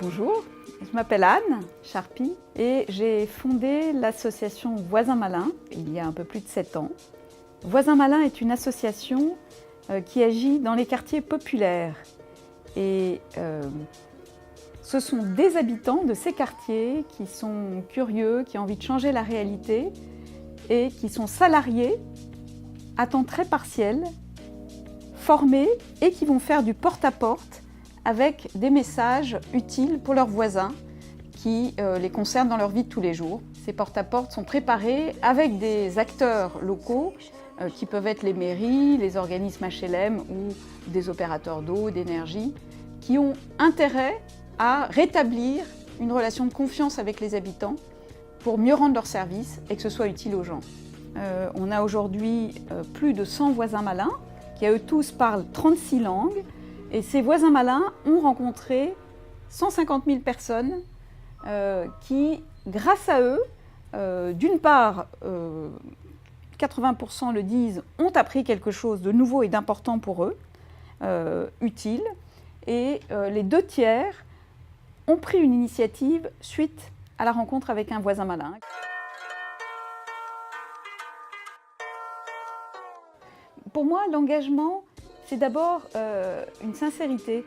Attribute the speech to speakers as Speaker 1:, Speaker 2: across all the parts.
Speaker 1: Bonjour, je m'appelle Anne Charpie et j'ai fondé l'association Voisins Malins il y a un peu plus de 7 ans. Voisins Malins est une association qui agit dans les quartiers populaires et ce sont des habitants de ces quartiers qui sont curieux, qui ont envie de changer la réalité et qui sont salariés à temps très partiel, formés et qui vont faire du porte-à-porte avec des messages utiles pour leurs voisins qui les concernent dans leur vie de tous les jours. Ces porte-à-porte sont préparés avec des acteurs locaux qui peuvent être les mairies, les organismes HLM ou des opérateurs d'eau, d'énergie, qui ont intérêt à rétablir une relation de confiance avec les habitants pour mieux rendre leur service et que ce soit utile aux gens. On a aujourd'hui plus de 100 voisins malins qui à eux tous parlent 36 langues. Et ces voisins malins ont rencontré 150 000 personnes qui, grâce à eux, d'une part, 80% le disent, ont appris quelque chose de nouveau et d'important pour eux, utile, et les 2 tiers ont pris une initiative suite à la rencontre avec un voisin malin. Pour moi, l'engagement, c'est d'abord une sincérité.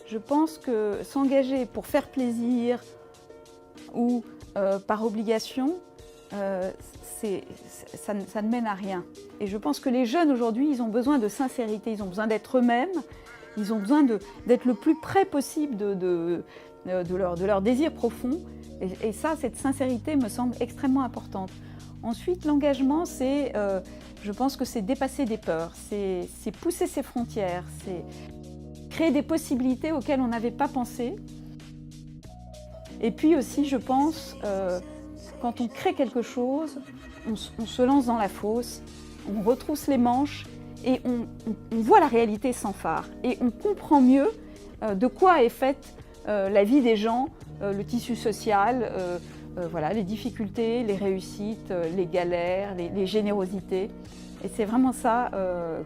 Speaker 1: Je pense que s'engager pour faire plaisir ou par obligation, ça ne mène à rien. Et je pense que les jeunes aujourd'hui, ils ont besoin de sincérité, ils ont besoin d'être eux-mêmes, ils ont besoin d'être le plus près possible de leur désir profond. Et ça, cette sincérité me semble extrêmement importante. Ensuite, l'engagement, je pense que c'est dépasser des peurs, c'est pousser ses frontières, c'est créer des possibilités auxquelles on n'avait pas pensé. Et puis aussi, je pense, quand on crée quelque chose, on se lance dans la fosse, on retrousse les manches et on voit la réalité sans phare. Et on comprend mieux de quoi est faite la vie des gens, le tissu social, voilà, les difficultés, les réussites, les galères, les générosités. Et c'est vraiment ça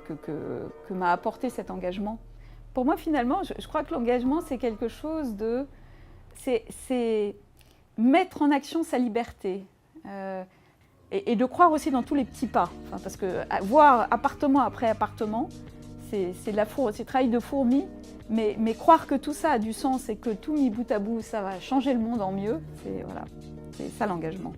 Speaker 1: que m'a apporté cet engagement. Pour moi, finalement, je crois que l'engagement, c'est quelque chose de... C'est mettre en action sa liberté. Et de croire aussi dans tous les petits pas. Enfin, parce que voir appartement après appartement, c'est le travail de fourmi. Mais croire que tout ça a du sens et que tout mis bout à bout, ça va changer le monde en mieux, c'est ça l'engagement.